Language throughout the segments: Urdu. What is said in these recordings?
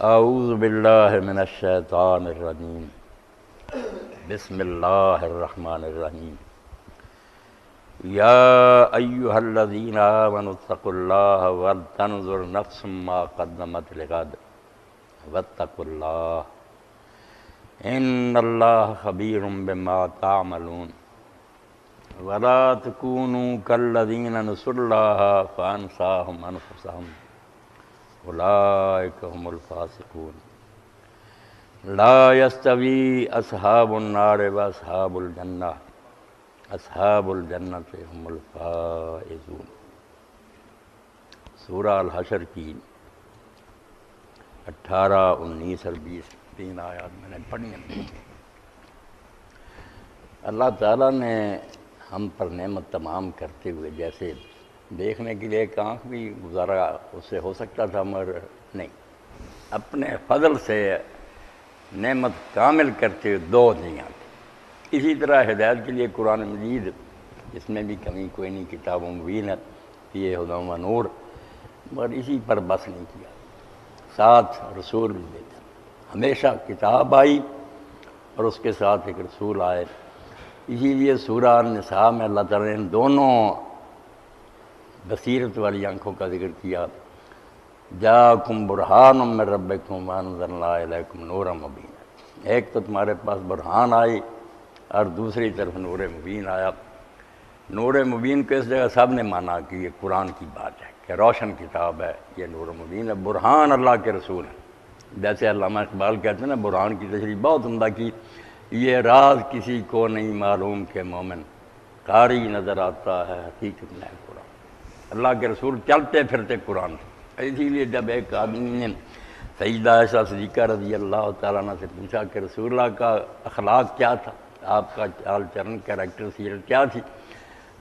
اعوذ باللہ من الشیطان الرجیم بسم اللہ الرحمن الرحیم یا ایہا الذین آمنوا اتقوا اللہ ولتنظر نفس ما قدمت لغد واتقوا اللہ ان اللہ خبیر بما تعملون ولا تکونوا کالذین نسوا اللہ فانساہم انفسہم اولئک هم الفاسقون لا يستوی اصحاب النار واصحاب الجنہ اصحاب الجنۃ هم الفائزون۔ سورہ الحشر کی 18، 19 اور 20 تین آیات میں نے پڑھی ہیں۔ اللہ تعالیٰ نے ہم پر نعمت تمام کرتے ہوئے، جیسے دیکھنے کے لیے ایک آنکھ بھی گزارا اس سے ہو سکتا تھا مگر نہیں، اپنے فضل سے نعمت کامل کرتے ہوئے دو دنیا کی۔ اسی طرح ہدایت کے لیے قرآن مجید، اس میں بھی کمی کوئی نہیں، کتاب مبین ہے، یہ ہدی و نور، مگر اسی پر بس نہیں کیا، ساتھ رسول بھی دیتے۔ ہمیشہ کتاب آئی اور اس کے ساتھ ایک رسول آئے۔ اسی لیے سورہ النساء میں اللہ تعالیٰ نے دونوں بصیرت والی آنکھوں کا ذکر کیا، جاءکم برہان من ربکم وانزلنا الیکم نورا مبینا۔ ایک تو تمہارے پاس برہان آئی اور دوسری طرف نور مبین آیا۔ نور مبین کو اس جگہ سب نے مانا کہ یہ قرآن کی بات ہے کہ روشن کتاب ہے، یہ نور مبین ہے، برہان اللہ کے رسول ہے۔ جیسے علامہ اقبال کہتے ہیں نا، برہان کی تشریح بہت عمدہ کی، یہ راز کسی کو نہیں معلوم کہ مومن قاری نظر آتا ہے حقیقت میں قرآن۔ اللہ کے رسول چلتے پھرتے قرآن تھے۔ اسی لیے جب ایک آدمی نے سیدہ عائشہ صدیقہ رضی اللہ تعالیٰ عنہ سے پوچھا کہ رسول اللہ کا اخلاق کیا تھا، آپ کا چال چلن، کیریکٹر، سیرت کیا تھی،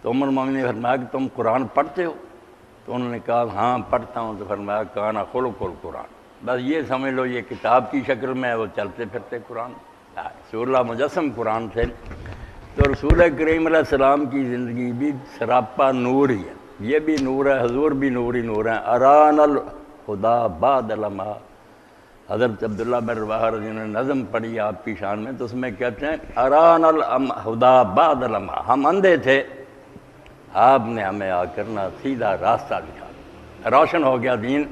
تو ام المومنین نے فرمایا کہ تم قرآن پڑھتے ہو؟ تو انہوں نے کہا ہاں پڑھتا ہوں۔ تو فرمایا کانا خلق القرآن، بس یہ سمجھ لو یہ کتاب کی شکل میں ہے، وہ چلتے پھرتے قرآن۔ رسول اللہ مجسم قرآن تھے۔ تو رسول کریم علیہ السلام کی زندگی بھی سراپا نور ہی ہے، یہ بھی نور ہے، حضور بھی نور ہی نور ہیں۔ اران الہدی بعد لما، حضرت عبداللہ بن رواحہ رضی اللہ عنہ نے نظم پڑھی آپ کی شان میں، تو اس میں کہتے ہیں اران الہدی بعد لما، ہم اندھے تھے، آپ نے ہمیں آ کر نہ سیدھا راستہ دکھا، روشن ہو گیا دین۔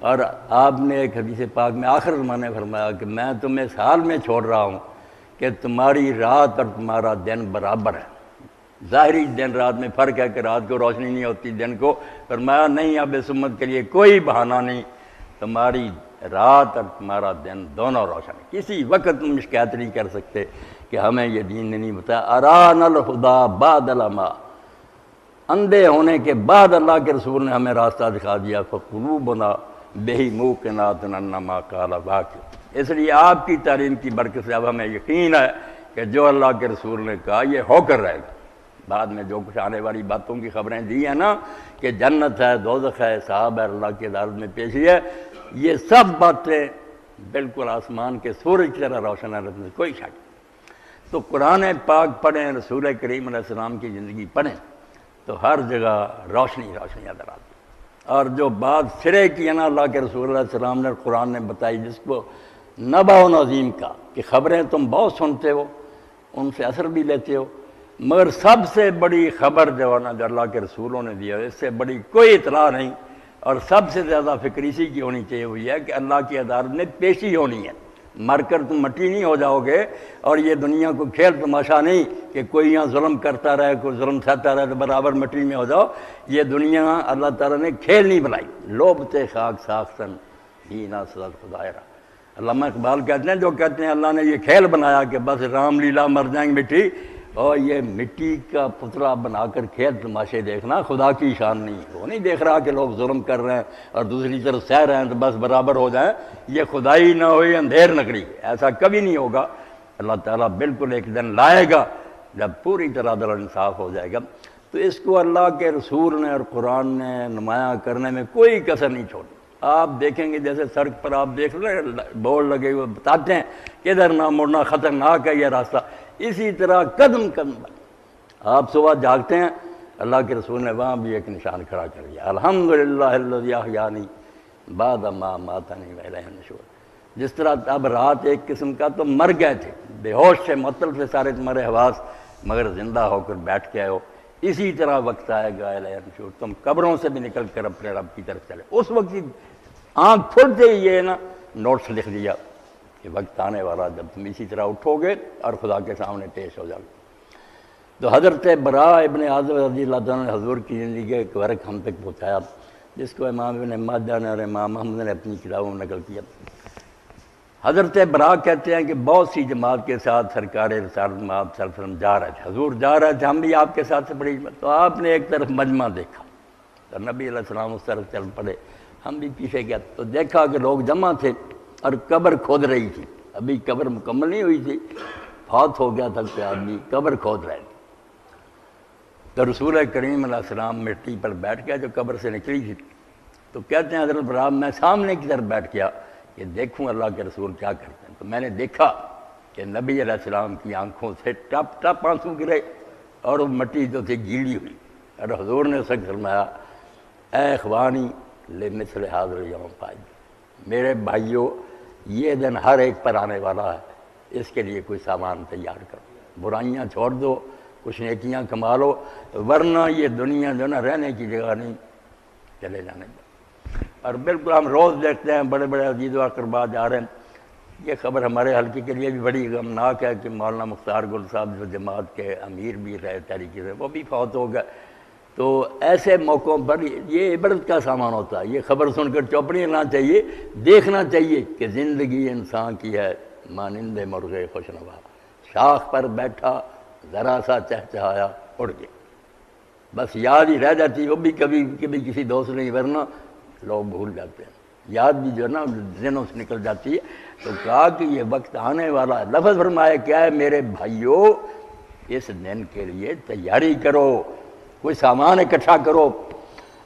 اور آپ نے ایک حدیث پاک میں آخر زمانے فرمایا کہ میں تمہیں اس حال میں چھوڑ رہا ہوں کہ تمہاری رات اور تمہارا دن برابر ہے۔ ظاہری دن رات میں فرق ہے کہ رات کو روشنی نہیں ہوتی، دن کو۔ فرمایا نہیں، اب اس امت کے لیے کوئی بہانہ نہیں، تمہاری رات اور تمہارا دن دونوں روشن ہے، کسی وقت تم شکایت نہیں کر سکتے کہ ہمیں یہ دین نے نہیں بتایا۔ اران الہدی بعد لما، اندھے ہونے کے بعد اللہ کے رسول نے ہمیں راستہ دکھا دیا۔ فقلوبنا بہی موقنات انما قال واقع، اس لیے آپ کی تعلیم کی برکت سے اب ہمیں یقین ہے کہ جو اللہ کے رسول نے کہا یہ ہو کر رہے گا۔ بعد میں جو کچھ آنے والی باتوں کی خبریں دی ہیں نا کہ جنت ہے، دوزخ ہے، حساب ہے، اللہ کی عدالت میں پیشی ہے، یہ سب باتیں بالکل آسمان کے سورج کی طرح روشن ہے، رہنے کوئی شک نہیں۔ تو قرآن پاک پڑھیں، رسول کریم علیہ السلام کی زندگی پڑھیں تو ہر جگہ روشنی روشنی نظر آتی۔ اور جو بات سرے کی ہے نا اللہ کے رسول علیہ السلام نے قرآن نے بتائی، جس کو نبأ عظیم کا، کہ خبریں تم بہت سنتے ہو، ان سے اثر بھی لیتے ہو، مگر سب سے بڑی خبر جو ہے نا جو اللہ کے رسولوں نے دیا، اس سے بڑی کوئی اطلاع نہیں، اور سب سے زیادہ فکر اسی کی ہونی چاہیے، وہ یہ ہے کہ اللہ کی عدالت میں پیشی ہونی ہے۔ مر کر تم مٹی نہیں ہو جاؤ گے، اور یہ دنیا کو کھیل تماشا نہیں کہ کوئی یہاں ظلم کرتا رہے، کوئی ظلم سہتا رہے تو برابر مٹی میں ہو جاؤ۔ یہ دنیا اللہ تعالیٰ نے کھیل نہیں بنائی۔ لوبتے خاک ساختن ہی نہ صدق خدائرہ۔ علامہ اقبال کہتے ہیں، جو کہتے ہیں اللہ نے یہ کھیل بنایا کہ بس رام لیلا مر جائیں گے مٹی، اور یہ مٹی کا پتلا بنا کر کھیل تماشے دیکھنا خدا کی شان نہیں ہے۔ وہ نہیں دیکھ رہا کہ لوگ ظلم کر رہے ہیں اور دوسری طرف سہ رہے ہیں تو بس برابر ہو جائیں، یہ خدائی نہ ہوئی اندھیر نگری، ایسا کبھی نہیں ہوگا۔ اللہ تعالیٰ بالکل ایک دن لائے گا جب پوری طرح عدل و انصاف ہو جائے گا۔ تو اس کو اللہ کے رسول نے اور قرآن نے نمایاں کرنے میں کوئی کسر نہیں چھوڑی۔ آپ دیکھیں گے جیسے سڑک پر آپ دیکھ رہے ہیں بورڈ لگے ہوئے بتاتے ہیں کہ ادھر نہ مڑنا، خطرناک ہے یہ راستہ، اسی طرح قدم قدم پر آپ صبح جاگتے ہیں، اللہ کے رسول نے وہاں بھی ایک نشان کھڑا کر دیا، الحمدللہ الذی احیانی بعد ما اماتنی والیہ النشور۔ جس طرح اب رات ایک قسم کا تو مر گئے تھے، بے ہوش سے معطل سے سارے تمہارے حواس، مگر زندہ ہو کر بیٹھ کے آئے ہو، اسی طرح وقت آئے گا النشور، تم قبروں سے بھی نکل کر اپنے رب کی طرف چلے۔ اس وقت آنکھ کھلتے ہی یہ نا نوٹس لکھ دیا کہ وقت آنے والا جب تم اسی طرح اٹھو گے اور خدا کے سامنے پیش ہو جاؤ گے۔ تو حضرت براء ابن عازب رضی اللہ عنہ نے حضور کی زندگی کا ایک ورق ہم تک پہنچایا، جس کو امام ابن ماجہ نے اور امام محمد نے اپنی کتابوں میں نقل کیا۔ حضرت براء کہتے ہیں کہ بہت سی جماعت کے ساتھ سرکار رسالت میں آپ صلی اللہ علیہ وسلم جا رہے تھے، حضور جا رہے تھے، ہم بھی آپ کے ساتھ سے بڑی، تو آپ نے ایک طرف مجمع دیکھا تو نبی علیہ السلام اس طرف چل پڑے، ہم بھی پیچھے گیا تو دیکھا کہ لوگ جمع تھے اور قبر کھود رہی تھی، ابھی قبر مکمل نہیں ہوئی تھی، فوت ہو گیا تھا کوئی آدمی، قبر کھود رہے تھے۔ تو رسول کریم علیہ السلام مٹی پر بیٹھ گیا جو قبر سے نکلی تھی، تو کہتے ہیں حضرت براء میں سامنے کی طرف بیٹھ گیا کہ دیکھوں اللہ کے رسول کیا کرتے ہیں، تو میں نے دیکھا کہ نبی علیہ السلام کی آنکھوں سے ٹپ ٹپ آنسو گرے اور وہ مٹی جو تھی گیلی ہوئی، اور حضور نے اسے فرمایا اے اخوانی لمثل ھذا الیوم قائد، میرے بھائیوں یہ دن ہر ایک پر آنے والا ہے، اس کے لیے کوئی سامان تیار کرو، برائیاں چھوڑ دو، کچھ نیکیاں کما لو، ورنہ یہ دنیا جو نا رہنے کی جگہ نہیں، چلے جانے دو۔ اور بالکل ہم روز دیکھتے ہیں بڑے بڑے عزیز و اقربا جا رہے ہیں۔ یہ خبر ہمارے حلقے کے لیے بھی بڑی غمناک ہے کہ مولانا مختار گل صاحب جو جماعت کے امیر بھی رہے تحریک سے، وہ بھی فوت ہو گئے۔ تو ایسے موقعوں پر یہ عبرت کا سامان ہوتا ہے، یہ خبر سن کر چپ نہیں رہنا چاہیے، دیکھنا چاہیے کہ زندگی انسان کی ہے مانند مرغ خوشنوا، شاخ پر بیٹھا ذرا سا چہچہایا اڑ گیا، بس یاد ہی رہ جاتی، وہ بھی کبھی کبھی کسی دوست نہیں، ورنہ لوگ بھول جاتے ہیں، یاد بھی جو ہے نا ذہنوں سے نکل جاتی ہے۔ تو کہا کہ یہ وقت آنے والا ہے، لفظ فرمایا کیا ہے میرے بھائیوں اس دن کے لیے تیاری کرو، کوئی سامان اکٹھا کرو،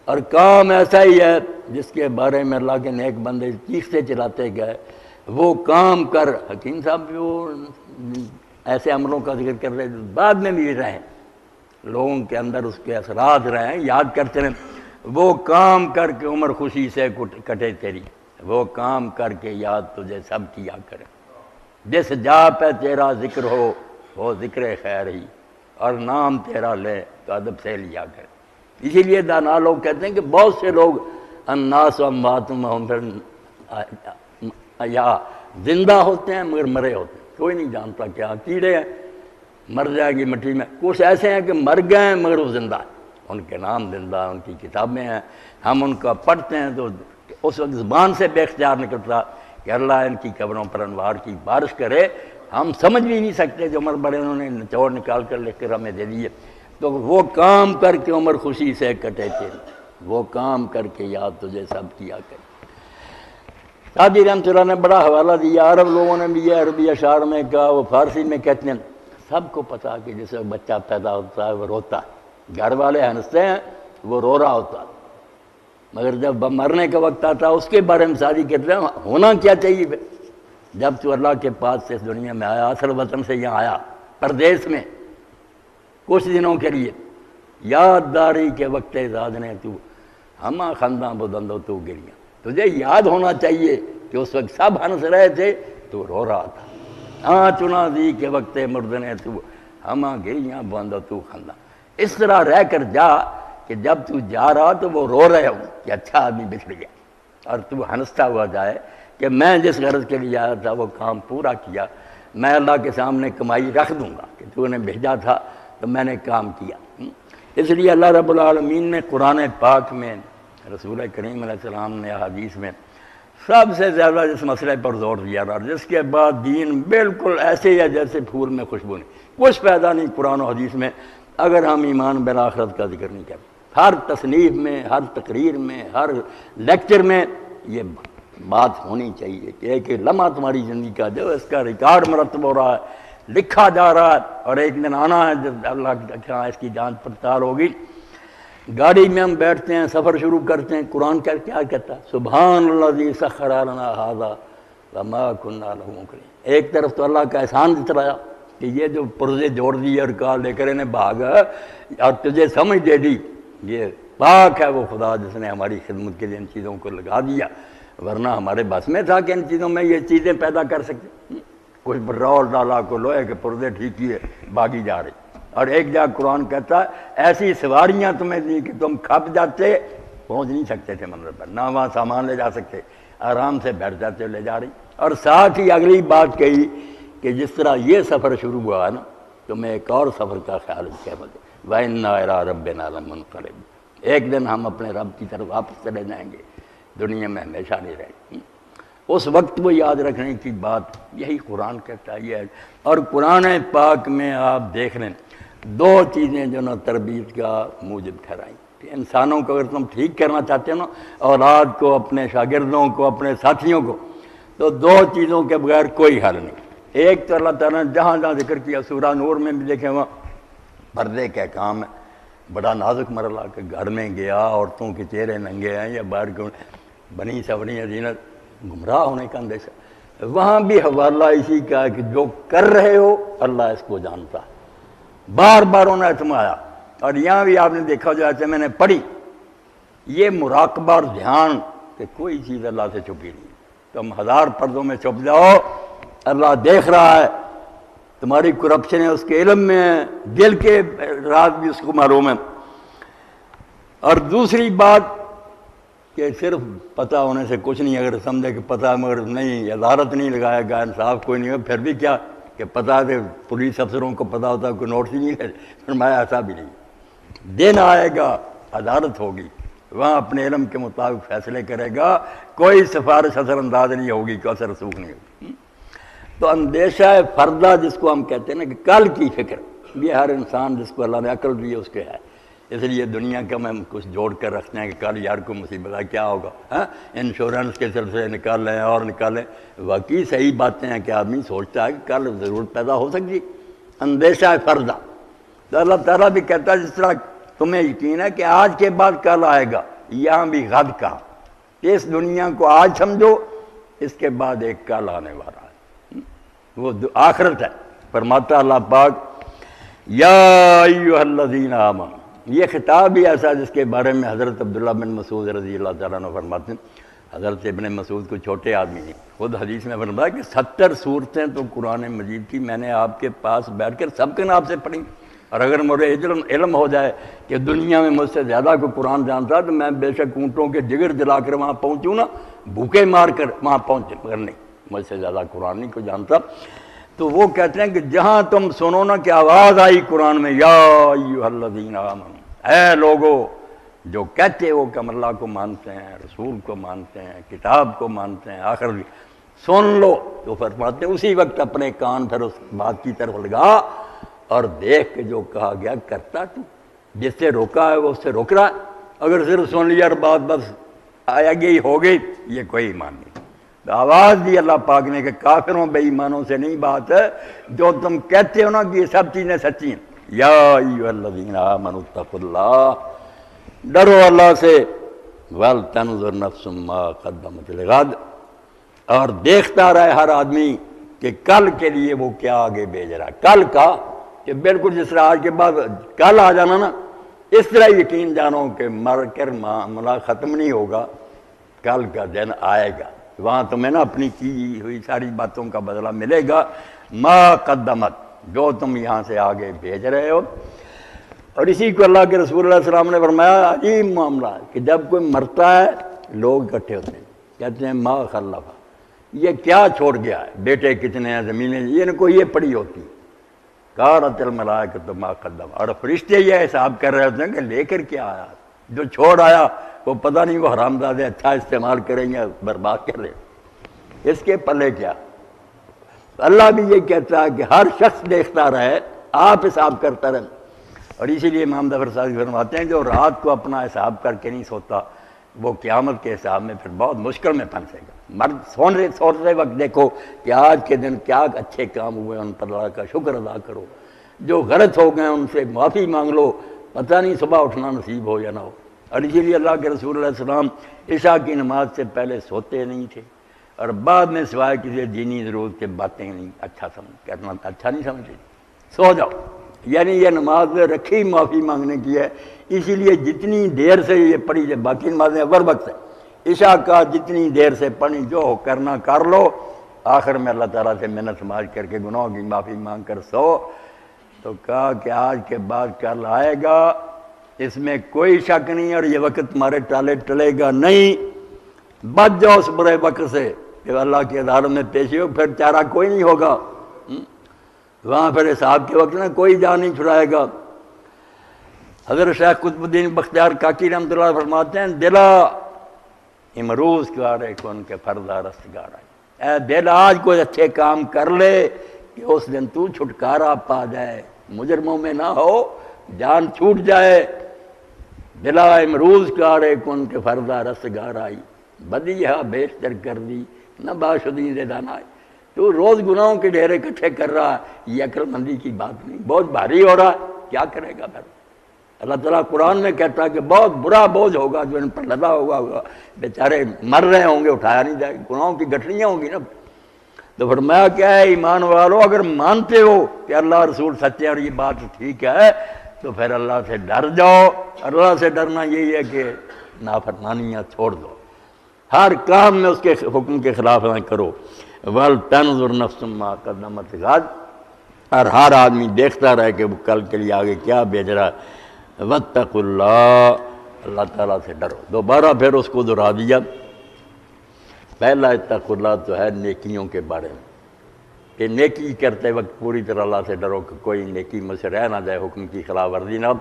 اور کام ایسا ہی ہے جس کے بارے میں اللہ کے نیک بندے چیختے چلاتے گئے، وہ کام کر، حکیم صاحب جو ایسے عملوں کا ذکر کر رہے بعد میں بھی رہیں، لوگوں کے اندر اس کے اثرات رہیں، یاد کرتے رہیں، وہ کام کر کے عمر خوشی سے کٹے تیری، وہ کام کر کے یاد تجھے سب کیا کرے، جس جا پہ تیرا ذکر ہو وہ ذکر خیر ہی، اور نام تیرا لے تو ادب سے لیا کرے۔ اسی لیے دانا لوگ کہتے ہیں کہ بہت سے لوگ الناس اموات یا زندہ ہوتے ہیں مگر مرے ہوتے ہیں، کوئی نہیں جانتا کیا، کیڑے ہیں مر جائے گی مٹی میں، کچھ ایسے ہیں کہ مر گئے ہیں مگر وہ زندہ ہیں، ان کے نام زندہ، ان کی کتابیں ہیں، ہم ان کا پڑھتے ہیں تو اس وقت زبان سے بے اختیار نکلتا کہ اللہ ان کی قبروں پر انوار کی بارش کرے، ہم سمجھ بھی نہیں سکتے جو عمر بڑے انہوں نے نچوڑ نکال کر لکھ کر ہمیں دے دیے۔ تو وہ کام کر کے عمر خوشی سے کٹے تھے، وہ کام کر کے یاد تجھے سب کیا کرے۔ قاضی رحمۃ اللہ نے بڑا حوالہ دیا، عرب لوگوں نے بھی یہ عربی اشعار میں کہا، وہ فارسی میں کہتے ہیں، سب کو پتا کہ جس وقت بچہ پیدا ہوتا ہے وہ روتا ہے، گھر والے ہنستے ہیں وہ رو رہا ہوتا ہے، مگر جب مرنے کا وقت آتا ہے اس کے بارے میں شادی کرتے ہیں ہونا کیا چاہیے بھائی، جب تو اللہ کے پاس سے اس دنیا میں آیا، اصل وطن سے یہاں آیا پردیس میں کچھ دنوں کے لیے، یاد داری کے وقت زاد نے تو ہمہ خنداں بدندو تو گریاں، تجھے یاد ہونا چاہیے کہ اس وقت سب ہنس رہے تھے تو رو رہا تھا، چنا دی کے وقت مردنے تو ہمہ گریاں بندو تو خنداں، اس طرح رہ کر جا کہ جب تو جا رہا تو وہ رو رہے ہوں کہ اچھا آدمی بچڑ گیا، اور تو ہنستا ہوا جائے کہ میں جس غرض کے لیے آیا تھا وہ کام پورا کیا، میں اللہ کے سامنے کمائی رکھ دوں گا کہ تو نے بھیجا تھا تو میں نے کام کیا۔ اس لیے اللہ رب العالمین نے قرآن پاک میں، رسول کریم علیہ السلام نے حدیث میں سب سے زیادہ اس مسئلے پر زور دیا رہا، جس کے بعد دین بالکل ایسے ہی ہے جیسے پھول میں خوشبو نہیں، کچھ پیدا نہیں قرآن و حدیث میں اگر ہم ایمان بالآخرت کا ذکر نہیں کرتے۔ ہر تصنیف میں، ہر تقریر میں، ہر لیکچر میں یہ بات ہونی چاہیے کہ ایک لمحہ تمہاری زندگی کا جو اس کا ریکارڈ مرتب ہو رہا ہے، لکھا جا رہا ہے، اور ایک دن آنا ہے جب اللہ کے اس کی جانچ پڑتال ہوگی۔ گاڑی میں ہم بیٹھتے ہیں، سفر شروع کرتے ہیں، قرآن کیا کہتا ہے؟ سبحان الذی سخر لنا ھذا وما كنا له مقرنین۔ ایک طرف تو اللہ کا احسان جتلایا کہ یہ جو پرزے جوڑ دیے اور کہا لے کر انہیں بھاگا اور تجھے سمجھ دے دی، یہ پاک ہے وہ خدا جس نے ہماری خدمت کے لیے ان چیزوں کو لگا دیا۔ ورنہ ہمارے بس میں تھا کہ ان چیزوں میں یہ چیزیں پیدا کر سکتے. کچھ پٹرول ڈالا کو لوہے کے پردے ٹھیک کیے باغی جا رہے. اور ایک جگہ قرآن کہتا ہے ایسی سواریاں تمہیں دی کہ تم کھپ جاتے, پہنچ نہیں سکتے تھے منزل پر, نہ وہاں سامان لے جا سکتے, آرام سے بیٹھ جاتے لے جا رہی. اور ساتھ ہی اگلی بات کہی کہ جس طرح یہ سفر شروع ہوا نا تمہیں ایک اور سفر کا خیال کیا بولے وَإِنَّا إِلَىٰ رَبِّنَا لَمُنْقَلِبُونَ, ایک دن ہم اپنے رب کی طرف واپس چلے جائیں گے, دنیا میں ہمیشہ نہیں رہیں گے. اس وقت وہ یاد رکھنے کی بات یہی قرآن کہتا ہے. اور قرآن پاک میں آپ دیکھ لیں دو چیزیں جو نا تربیت کا موجب ٹھہرائیں کہ انسانوں کو اگر تم ٹھیک کرنا چاہتے ہو نا, اولاد کو, اپنے شاگردوں کو, اپنے ساتھیوں کو, تو دو چیزوں کے بغیر کوئی حل نہیں. ایک تو اللہ تعالیٰ نے جہاں جہاں ذکر کیا, سورہ نور میں بھی دیکھیں وہاں پردے کا کام ہے, بڑا نازک مرحلہ کہ گھر میں گیا عورتوں کے چہرے ننگے ہیں یا باہر کیوں بنی سبنی زینت, گمراہ ہونے کا اندیشہ. وہاں بھی حوالہ اسی کا ہے کہ جو کر رہے ہو اللہ اس کو جانتا ہے. بار بار انہیں اتمایا. اور یہاں بھی آپ نے دیکھا جو ایسے میں نے پڑھی, یہ مراقبہ اور دھیان کہ کوئی چیز اللہ سے چھپی نہیں. تم ہزار پردوں میں چھپ جاؤ, اللہ دیکھ رہا ہے, تمہاری کرپشن ہے اس کے علم میں ہے, دل کے راز بھی اس کو معلوم ہے. اور دوسری بات کہ صرف پتہ ہونے سے کچھ نہیں, اگر سمجھے کہ پتہ مگر نہیں, عدالت نہیں لگایا گیا, انصاف کوئی نہیں ہو, پھر بھی کیا کہ پتہ ہے پولیس افسروں کو پتہ ہوتا ہے کوئی نوٹس ہی نہیں ہے, فرمایا ایسا بھی نہیں. دن آئے گا, عدالت ہوگی, وہاں اپنے علم کے مطابق فیصلے کرے گا, کوئی سفارش اثر انداز نہیں ہوگی, کوئی اثر رسوخ نہیں ہوگی. تو اندیشہ فردہ جس کو ہم کہتے ہیں نا کہ کل کی فکر, یہ ہر انسان جس کو اللہ نے عقل دی ہے اس کے ہے. اس لیے دنیا کا میں کچھ جوڑ کر رکھتے ہیں کہ کل یار کو مصیبت ہے کیا ہوگا, انشورنس کے سلسلے نکال لیں اور نکالیں. واقعی صحیح باتیں ہیں کہ آدمی سوچتا ہے کہ کل ضرورت پیدا ہو سکتی. اندیشہ فردہ تو اللہ تعالیٰ بھی کہتا ہے جس طرح تمہیں یقین ہے کہ آج کے بعد کل آئے گا, یہاں بھی غد کا, اس دنیا کو آج سمجھو, اس کے بعد ایک کل آنے والا ہے, وہ آخرت ہے. فرماتا اللہ پاک یا ایھا الذین آمنوا, یہ خطاب بھی ایسا جس کے بارے میں حضرت عبداللہ بن مسعود رضی اللہ تعالیٰ عنہ فرماتے ہیں. حضرت ابن مسعود کو چھوٹے آدمی نہیں, خود حدیث میں فرمایا کہ 70 صورتیں تو قرآن مجید کی میں نے آپ کے پاس بیٹھ کر سب کے نام سے پڑھی, اور اگر مجھے علم ہو جائے کہ دنیا میں مجھ سے زیادہ کوئی قرآن جانتا تو میں بے شک اونٹوں کے جگر جلا کر وہاں پہنچوں نا, بھوکے مار کر وہاں پہنچے, مگر نہیں, مجھ سے زیادہ قرآن نہیں کوئی جانتا. تو وہ کہتے ہیں کہ جہاں تم سنو نا کہ آواز آئی قرآن میں یا ایھا الذین آمنوا, اے لوگو جو کہتے ہو کہ ہم اللہ کو مانتے ہیں, رسول کو مانتے ہیں, کتاب کو مانتے ہیں, آخر بھی سن لو. تو فرماتے ہیں اسی وقت اپنے کان پھر اس بات کی طرف لگا اور دیکھ کہ جو کہا گیا کرتا, تو جس سے روکا ہے وہ اس سے روک رہا ہے. اگر صرف سن لیا اور بات بس آیا گئی ہو گئی, یہ کوئی ایمان نہیں. آواز دی اللہ پاک نے کہ کافروں بے ایمانوں سے نہیں بات ہے, جو تم کہتے ہو نا کہ یہ سب چیزیں سچی ہیں. یا ایھا الذین آمنوا اتقوا اللہ, ڈرو اللہ سے, وَلْتَنْظُرْ نَفْسٌ مَّا قَدَّمَتْ لِغَدٍ, اور دیکھتا رہے ہر آدمی کہ کل کے لیے وہ کیا آگے بھیج رہا ہے. کل کا کہ بالکل جس طرح آج کے بعد کل آ جانا نا, اس طرح یقین جانو کہ مر کر معاملہ ختم نہیں ہوگا, کل کا دن آئے گا, وہاں تمہیں نا اپنی کی ہوئی ساری باتوں کا بدلہ ملے گا. ما قدمت, جو تم یہاں سے آگے بھیج رہے ہو. اور اسی کو اللہ کے رسول اللہ علیہ وسلم نے فرمایا عجیب معاملہ ہے کہ جب کوئی مرتا ہے لوگ اکٹھے ہوتے ہیں, کہتے ہیں ما خلف, یہ کیا چھوڑ گیا ہے, بیٹے کتنے ہیں, زمینیں, یہ ان کو یہ پڑی ہوتی. قالت الملائکۃ ما قدم, اور فرشتے یہ حساب کر رہے ہوتے ہیں کہ لے کر کیا آیا, جو چھوڑ آیا وہ پتہ نہیں وہ حرامزادے اچھا استعمال کریں گے برباد کر لیں, اس کے پلے کیا. اللہ بھی یہ کہتا ہے کہ ہر شخص دیکھتا رہے, آپ حساب کرتا رہے. اور اسی لیے امام ظفر صاحب فرماتے ہیں جو رات کو اپنا حساب کر کے نہیں سوتا وہ قیامت کے حساب میں پھر بہت مشکل میں پھنسے گا. مرد سوتے وقت دیکھو کہ آج کے دن کیا اچھے کام ہوئے, ان پر اللہ کا شکر ادا کرو, جو غلط ہو گئے ان سے معافی مانگ لو, پتہ نہیں صبح اٹھنا نصیب ہو یا نہ ہو. اور اسی لیے اللہ کے رسول علیہ السلام عشاء کی نماز سے پہلے سوتے نہیں تھے, اور بعد میں سوائے کسی دینی ضرورت کے باتیں نہیں کرنا اچھا نہیں سمجھتے, سو جاؤ. یعنی یہ نماز میں رکھی معافی مانگنے کی ہے, اسی لیے جتنی دیر سے یہ پڑھی جائے, باقی نمازیں ور وقت ہے, عشاء کا جتنی دیر سے پڑھنی جو ہو کرنا کر لو، آخر میں اللہ تعالیٰ سے منت سماج کر کے گناہوں کی معافی مانگ کر سو۔ تو کہا کہ آج کے بعد کل آئے گا، اس میں کوئی شک نہیں، اور یہ وقت تمہارے ٹالے ٹلے گا نہیں، بچ جاؤ اس برے وقت سے کہ اللہ کی عدالت میں پیش ہو، پھر چارہ کوئی نہیں ہوگا، وہاں پھر حساب کے وقت میں کوئی جان نہیں چھڑائے گا۔ حضرت شیخ قطب الدین بختیار کاکی رحمۃ اللہ فرماتے ہیں، دلا امروز کارے کن کے فردا رستگار آئے، اے دل آج کوئی اچھے کام کر لے کہ اس دن تو چھٹکارا پا جائے، مجرموں میں نہ ہو، جان چھوٹ جائے۔ دلا امروز کارے کن کے فردا رستگار آئی، بدیہا بیشتر کر دی نہ باشدین دانائی۔ تو روز گناہوں کے ڈھیرے اکٹھے کر رہا ہے، یہ عقل مندی کی بات نہیں، بہت بھاری ہو رہا ہے، کیا کرے گا پھر؟ اللہ تعالیٰ قرآن میں کہتا ہے کہ بہت برا بوجھ ہوگا جو ان پر لدا ہوگا، بیچارے مر رہے ہوں گے، اٹھایا نہیں جائے، گناہوں کی گٹھڑیاں ہوں گی نا۔ تو فرمایا کیا ہے، ایمان والو اگر مانتے ہو کہ اللہ رسول سچے اور یہ بات ٹھیک ہے تو پھر اللہ سے ڈر جاؤ۔ اللہ سے ڈرنا یہی ہے کہ نافرمانیاں چھوڑ دو، ہر کام میں اس کے حکم کے خلاف نہ کرو۔ وَلْتَنْظُرْ نَفْسٌ مَا قَدَّمَتْ غَدٍ، اور ہر آدمی دیکھتا رہے کہ وہ کل کے لیے آگے کیا بھیج رہا ہے۔ وَاتَّقُوا اللَّهَ، اللہ تعالیٰ سے ڈرو۔ دوبارہ پھر اس کو دہرا دیا۔ پہلا اتقوا اللہ تو ہے نیکیوں کے بارے میں، کہ نیکی کرتے وقت پوری طرح اللہ سے ڈرو کہ کوئی نیکی مجھ سے رہ نہ جائے، حکم کی خلاف ورزی نہ۔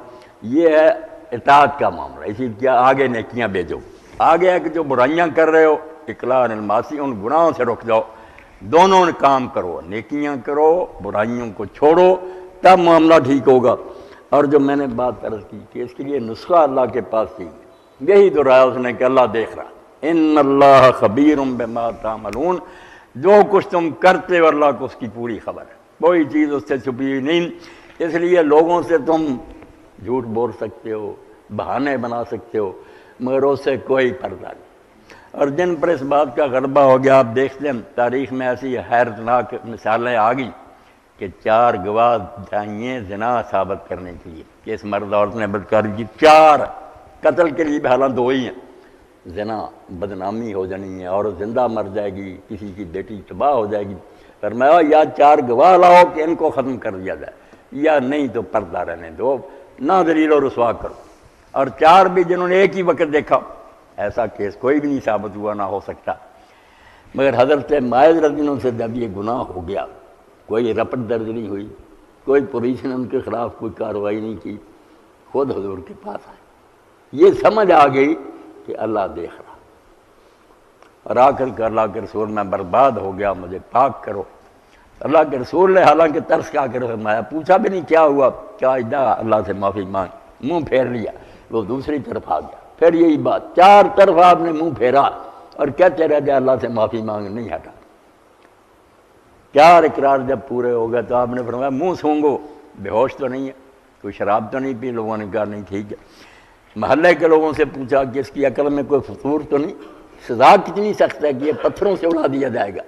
یہ ہے اطاعت کا معاملہ، اسی کیا آگے نیکیاں بھیجو۔ آگے ہے کہ جو برائیاں کر رہے ہو، اقلاع عن المعاصی، ان گناہوں سے رک جاؤ، دونوں کام کرو، نیکیاں کرو، برائیوں کو چھوڑو، تب معاملہ ٹھیک ہوگا۔ اور جو میں نے بات عرض کی کہ اس کے لیے نسخہ اللہ کے پاس ہی ہے، یہی دہرایا اس نے کہ اللہ دیکھ رہا، ان اللہ خبیر بما تعملون، جو کچھ تم کرتے ہو اللہ کو اس کی پوری خبر ہے، کوئی چیز اس سے چھپی نہیں۔ اس لیے لوگوں سے تم جھوٹ بول سکتے ہو، بہانے بنا سکتے ہو، مگر اس سے کوئی پردہ نہیں۔ اور جن پر اس بات کا غلبہ ہو گیا، آپ دیکھتے ہیں تاریخ میں ایسی حیرتناک مثالیں آ گئی کہ 4 گواہ چاہیے زنا ثابت کرنے کے لیے کہ اس مرد عورت نے بدکاری کی، 4 قتل کے لیے بھی حالات 2 ہی ہیں، زنا بدنامی ہو جانی ہے، عورت زندہ مر جائے گی، کسی کی بیٹی تباہ ہو جائے گی۔ فرمایا یا 4 گواہ لاؤ کہ ان کو ختم کر دیا جائے، یا نہیں تو پردہ رہنے دو، نہ ذلیل و رسوا کرو۔ اور 4 بھی جنہوں نے ایک ہی وقت دیکھا، ایسا کیس کوئی بھی نہیں ثابت ہوا، نہ ہو سکتا۔ مگر حضرت ماعز رضی اللہ عنہ سے جب یہ گناہ ہو گیا، کوئی رپٹ درج نہیں ہوئی، کوئی پولیس نے ان کے خلاف کوئی کارروائی نہیں کی، خود حضور کے پاس آئے، یہ سمجھ آ گئی کہ اللہ دیکھ رہا، اور آ کر کہ اللہ کے رسول میں برباد ہو گیا، مجھے پاک کرو۔ اللہ کے رسول نے حالانکہ ترس کے آ کر فرمایا، پوچھا بھی نہیں کیا ہوا، کیا اجدا اللہ سے معافی مانگ، منہ پھیر لیا، وہ دوسری طرف آ گیا، پھر یہی بات، 4 طرف آپ نے منہ پھیرا اور کہتے رہ گئے اللہ سے معافی مانگ، نہیں ہٹا۔ 4 اقرار جب پورے ہو گئے تو آپ نے فرمایا منہ سونگو، بے ہوش تو نہیں ہے، کوئی شراب تو نہیں پی؟ لوگوں نے کہا نہیں، ٹھیک ہے۔ محلے کے لوگوں سے پوچھا کہ اس کی عقل میں کوئی فطور تو نہیں، سزا کتنی سخت ہے کہ یہ پتھروں سے اڑا دیا جائے گا؟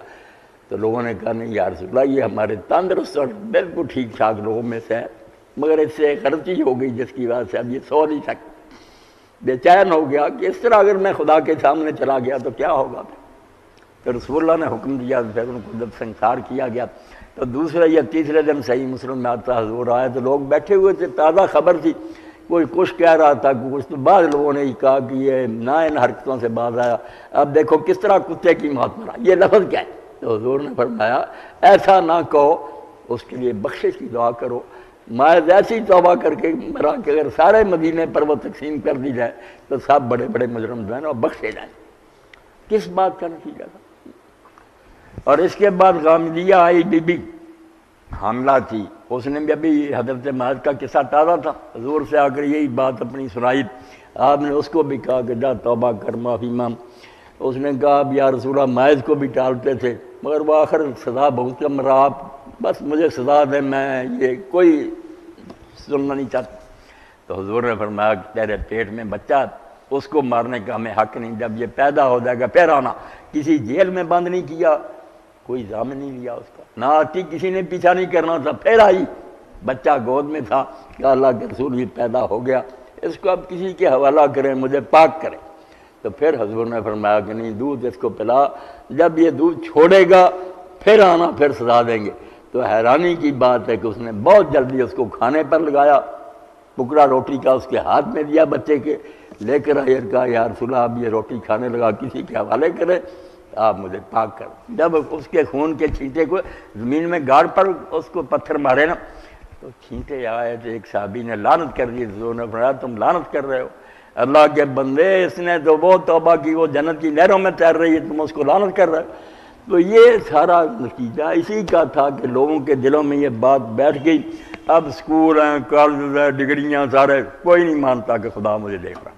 تو لوگوں نے کہا نہیں یا رسول اللہ، یہ ہمارے تندرست اور بالکل ٹھیک ٹھاک لوگوں میں سے ہے، مگر اس سے غلطی ہو گئی جس کی وجہ سے اب یہ سو نہیں سکتا۔ بے چین ہو گیا کہ اس طرح اگر میں خدا کے سامنے چلا گیا تو کیا ہوگا؟ تو رسول اللہ نے حکم دیا، پھر ان کو جب سنسار کیا گیا تو دوسرے یا تیسرے دن صحیح مسلم میں آتا حضور آئے تو لوگ بیٹھے ہوئے تھے، تازہ خبر تھی، کوئی کچھ کہہ رہا تھا، کچھ تو بعض لوگوں نے ہی کہا کہ یہ نہ ان حرکتوں سے باز آیا، اب دیکھو کس طرح کتے کی موت مرا، یہ لفظ کیا ہے؟ تو حضور نے فرمایا ایسا نہ کہو، اس کے لیے بخشش کی دعا کرو۔ ماعز ایسی توبہ کر کے مرا کہ اگر سارے مدینے پر وہ تقسیم کر دی جائے تو سب بڑے بڑے مجرم جو ہیں اور بخشے جائیں۔ کس بات کا نتیجہ تھا؟ اور اس کے بعد غامدیہ آئی، بی بی حاملہ تھی، اس نے بھی ابھی حضرت ماعز کا قصہ تازہ تھا، حضور سے آ کر یہی بات اپنی سنائی، آپ نے اس کو بھی کہا کہ جا توبہ کر، معافی مانگ۔ اس نے کہا اب یا رسول اللہ، ماعز کو بھی ٹالتے تھے مگر وہ آخر سزا بہت کم رہا، آپ بس مجھے سزا دیں، میں یہ کوئی سننا نہیں چاہتا۔ تو حضور نے فرمایا کہ تیرے پیٹ میں بچہ، اس کو مارنے کا ہمیں حق نہیں، جب یہ پیدا ہو جائے گا پھر آنا۔ کسی جیل میں بند نہیں کیا، کوئی ضامن نہیں لیا اس کا، نہ آتی کسی نے پیچھا نہیں کرنا تھا، پھر آئی، بچہ گود میں تھا کہ اللہ کے رسول یہ پیدا ہو گیا، اس کو اب کسی کے حوالہ کریں، مجھے پاک کریں۔ تو پھر حضور نے فرمایا کہ نہیں، دودھ اس کو پلا، جب یہ دودھ چھوڑے گا پھر آنا، پھر سزا دیں گے۔ تو حیرانی کی بات ہے کہ اس نے بہت جلدی اس کو کھانے پر لگایا، ٹکڑا روٹی کا اس کے ہاتھ میں دیا بچے کے، لے کر آئے، کہا یا رسول اللہ اب یہ روٹی کھانے لگا، کسی کے حوالے کرے، آپ مجھے پاک کر۔ جب اس کے خون کے چھینٹے کو زمین میں گاڑ پر اس کو پتھر مارے نا تو چھینٹے آئے، تو ایک صحابی نے لعنت کر دی، حضور نے فرمایا تم لعنت کر رہے ہو، اللہ کے بندے، اس نے تو وہ توبہ کی، وہ جنت کی نہروں میں تیر رہی ہے، تم اس کو لعنت کر رہے ہو۔ تو یہ سارا نتیجہ اسی کا تھا کہ لوگوں کے دلوں میں یہ بات بیٹھ گئی۔ اب سکول ہیں، کالج ہیں، ڈگریاں، سارے، کوئی نہیں مانتا کہ خدا مجھے دیکھ رہا،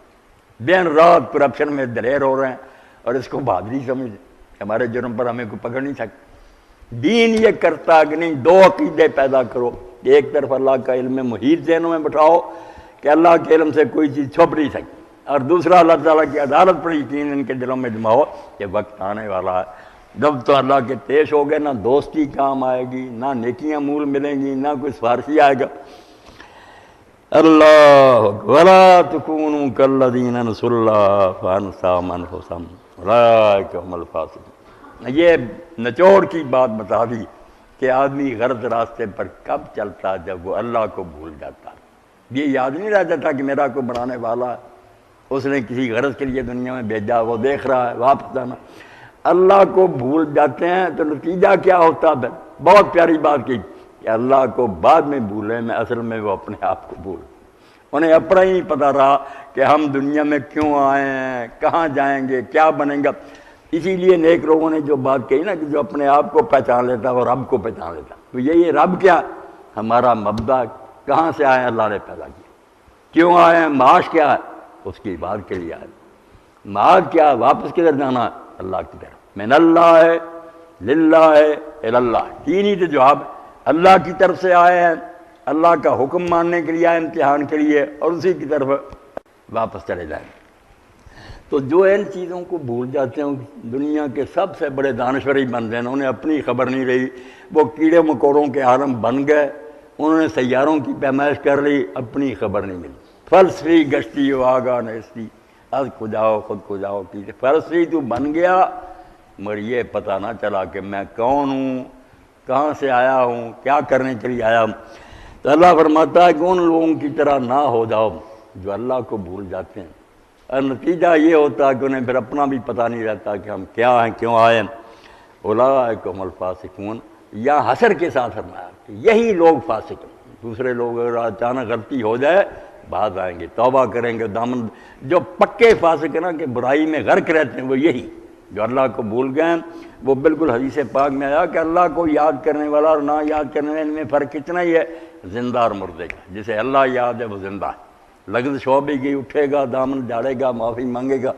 دن رات کرپشن میں دلیر ہو رہے ہیں اور اس کو بہادری سمجھتے، ہمارے جرم پر ہمیں کوئی پکڑ نہیں سکتا۔ دین یہ کرتا کہ نہیں، دو عقیدے پیدا کرو، ایک طرف اللہ کا علم محیط ذہنوں میں بٹھاؤ کہ اللہ کے علم سے کوئی چیز چھپ نہیں سکتی، اور دوسرا اللہ تعالیٰ کی عدالت پر یقین ان کے دلوں میں جماؤ کہ وقت آنے والا ہے جب تو اللہ کے پیش ہو گئے، نہ دوستی کام آئے گی، نہ نیکیاں مول ملیں گی، نہ کوئی سفارشی آئے گا۔ اللہ ولا تکونوا کالذین نسوا اللہ فانساہم انفسہم اولئک هم الفاسقون۔ یہ نچوڑ کی بات بتا دی کہ آدمی غلط راستے پر کب چلتا، جب وہ اللہ کو بھول جاتا، یہ یاد نہیں رہ جاتا کہ میرا کوئی بنانے والا ہے، اس نے کسی غرض کے لیے دنیا میں بھیجا، وہ دیکھ رہا ہے، واپس آنا۔ اللہ کو بھول جاتے ہیں تو نتیجہ کیا ہوتا ہے؟ بہت پیاری بات کی کہ اللہ کو بعد میں بھولیں، میں اصل میں وہ اپنے آپ کو بھول، انہیں اپنا ہی نہیں پتہ رہا کہ ہم دنیا میں کیوں آئے ہیں، کہاں جائیں گے، کیا بنیں گا۔ اسی لیے نیک لوگوں نے جو بات کہی نا کہ جو اپنے آپ کو پہچان لیتا وہ رب کو پہچان لیتا، تو یہ رب کیا، ہمارا مبدا، کہاں سے آئے ہیں، اللہ نے پیدا کیا، کیوں آئے ہیں، معاش کیا ہے، اس کی بات کے لیے آئے، معاش کیا ہے، واپس کدھر جانا ہے، اللہ کی طرف، من اللہ ہے، للہ ہے، اللہ، تین ہی تو جواب ہے، اللہ کی طرف سے آئے ہیں، اللہ کا حکم ماننے کے لیے آئے، امتحان کے لیے، اور اسی کی طرف واپس چلے جائیں۔ تو جو ان چیزوں کو بھول جاتے ہیں دنیا کے سب سے بڑے دانشوری بن گئے، انہیں اپنی خبر نہیں رہی، وہ کیڑے مکوڑوں کے عالم بن گئے، انہوں نے سیاروں کی پیمائش کر لی، اپنی خبر نہیں ملی۔ فلسفی گشتی و آگاہ نیستی، از کو جاؤ خود کو جاؤ کی، فلسفی تو بن گیا مگر یہ پتہ نہ چلا کہ میں کون ہوں، کہاں سے آیا ہوں، کیا کرنے کے لیے آیا ہوں۔ تو اللہ فرماتا ہے کہ ان لوگوں کی طرح نہ ہو جاؤ جو اللہ کو بھول جاتے ہیں، اور نتیجہ یہ ہوتا ہے کہ انہیں پھر اپنا بھی پتہ نہیں رہتا کہ ہم کیا ہیں، کیوں آئے ہیں۔ اولئک هم الفاسقون، یا حسر کے ساتھ فرمایا کہ یہی لوگ فاسق ہیں۔ دوسرے لوگ اگر اچانک غلطی ہو جائے بعد آئیں گے، توبہ کریں گے، دامن، جو پکے فاسق ہیں نا کہ برائی میں غرق رہتے ہیں، وہ یہی جو اللہ کو بھول گئے ہیں۔ وہ بالکل حدیث پاک میں آیا کہ اللہ کو یاد کرنے والا اور نہ یاد کرنے والے میں فرق اتنا ہی ہے، زندہ اور مردے کا۔ جسے اللہ یاد ہے وہ زندہ ہے، لغزش ہو بھی گئی اٹھے گا، دامن جھاڑے گا، معافی مانگے گا۔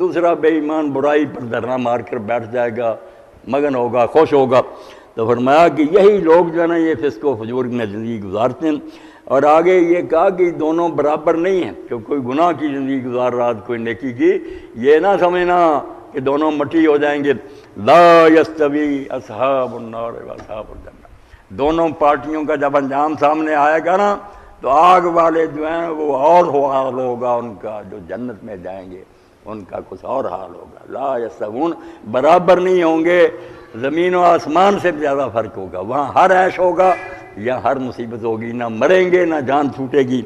دوسرا بے ایمان برائی پر دھرنا مار کر بیٹھ جائے گا، مگن ہوگا، خوش ہوگا۔ تو فرمایا کہ یہی لوگ جو ہے نا یہ فسق و فجور میں زندگی گزارتے ہیں، اور آگے یہ کہا کہ دونوں برابر نہیں ہیں، کہ کوئی گناہ کی زندگی گزار رہا کوئی نیکی کی، یہ نہ سمجھنا کہ دونوں مٹی ہو جائیں گے۔ لا یستوی اصحاب النار و اصحاب الجنہ، دونوں پارٹیوں کا جب انجام سامنے آئے گا نا تو آگ والے جو ہیں وہ اور حال ہوگا ان کا، جو جنت میں جائیں گے ان کا کچھ اور حال ہوگا۔ لا یستوون، برابر نہیں ہوں گے، زمین و آسمان سے زیادہ فرق ہوگا، وہاں ہر عیش ہوگا، یا ہر مصیبت ہوگی، نہ مریں گے نہ جان چھوٹے گی۔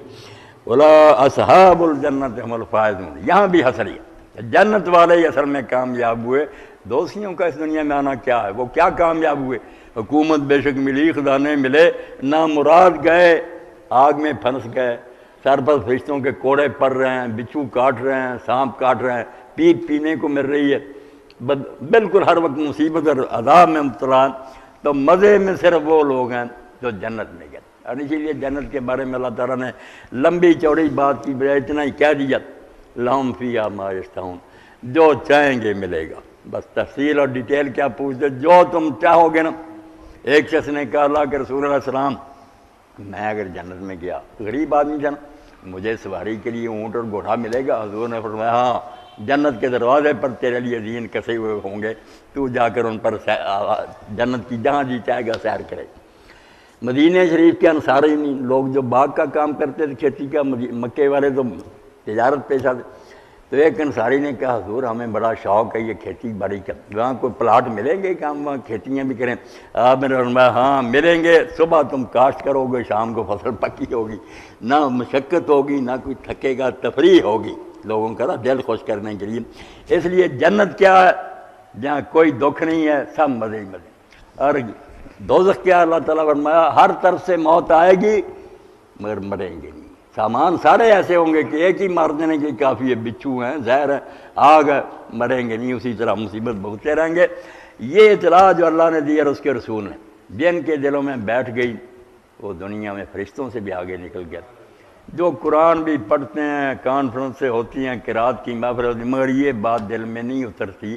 ولا اصحاب الجنت هم الفائزون، یہاں بھی حسری ہے، جنت والے ہی اصل میں کامیاب ہوئے۔ دوستیوں کا اس دنیا میں آنا کیا ہے، وہ کیا کامیاب ہوئے؟ حکومت بے شک ملی، خزانے ملے، نہ مراد گئے، آگ میں پھنس گئے، سر پر فرشتوں کے کوڑے پڑ رہے ہیں، بچھو کاٹ رہے ہیں، سانپ کاٹ رہے ہیں، پیپ پینے کو مل رہی ہے، بالکل ہر وقت مصیبت اور عذاب میں مبتلا ہیں۔ تو مزے میں صرف وہ لوگ ہیں جو جنت میں گئے، اور اسی لیے جنت کے بارے میں اللہ تعالیٰ نے لمبی چوڑی بات کی بجائے اتنا ہی کہہ دیا، لہم فیہا ما یشتہون، جو چاہیں گے ملے گا۔ بس تفصیل اور ڈیٹیل کیا پوچھتے، جو تم چاہو گے نا۔ ایک شخص نے کہا اللہ کے رسول علیہ السلام، میں اگر جنت میں گیا، غریب آدمی تھا نا، مجھے سواری کے لیے اونٹ اور گھوڑا ملے گا؟ حضور نے فرمایا ہاں، جنت کے دروازے پر تیرے لیے زین کسے ہوئے ہوں گے، تو جا کر ان پر جنت کی جہاں جی چاہے گا سیر کرے۔ مدینہ شریف کے انصاری لوگ جو باغ کا کام کرتے تھے، کھیتی کا، مکے والے تو تجارت پیشہ تھے، تو ایک انصاری نے کہا حضور ہمیں بڑا شوق ہے یہ کھیتی باڑی کا، وہاں کوئی پلاٹ ملیں گے کہ ہم وہاں کھیتیاں بھی کریں؟ آپ نے فرمایا ہاں ملیں گے، صبح تم کاشت کرو گے، شام کو فصل پکی ہوگی، نہ مشقت ہوگی، نہ کوئی تھکے گا، تفریح ہوگی لوگوں کا دل خوش کرنے کے لیے۔ اس لیے جنت کیا ہے؟ جہاں کوئی دکھ نہیں ہے، سب مزے ہی مزے۔ اور دوزخ کیا؟ اللہ تعالیٰ فرمایا ہر طرف سے موت آئے گی مگر مریں گے نہیں، سامان سارے ایسے ہوں گے کہ ایک ہی مار دینے کے کافی ہے، بچھو ہیں، زہر ہے، آگ ہے، مریں گے نہیں، اسی طرح مصیبت بھگتے رہیں گے۔ یہ اطلاع جو اللہ نے دی اور اس کے رسول نے جن کے دلوں میں بیٹھ گئی وہ دنیا میں فرشتوں سے بھی آگے نکل گیا۔ جو قرآن بھی پڑھتے ہیں، کانفرنس سے ہوتی ہیں، قرات کی محفل ہوتی ہیں، مگر یہ بات دل میں نہیں اترتی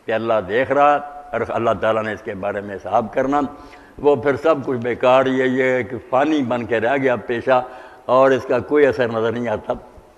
کہ اللہ دیکھ رہا اور اللہ تعالیٰ نے اس کے بارے میں حساب کرنا، وہ پھر سب کچھ بیکار ہی ہے، یہ کہ پانی بن کے رہ گیا پیشہ اور اس کا کوئی اثر نظر نہیں آتا۔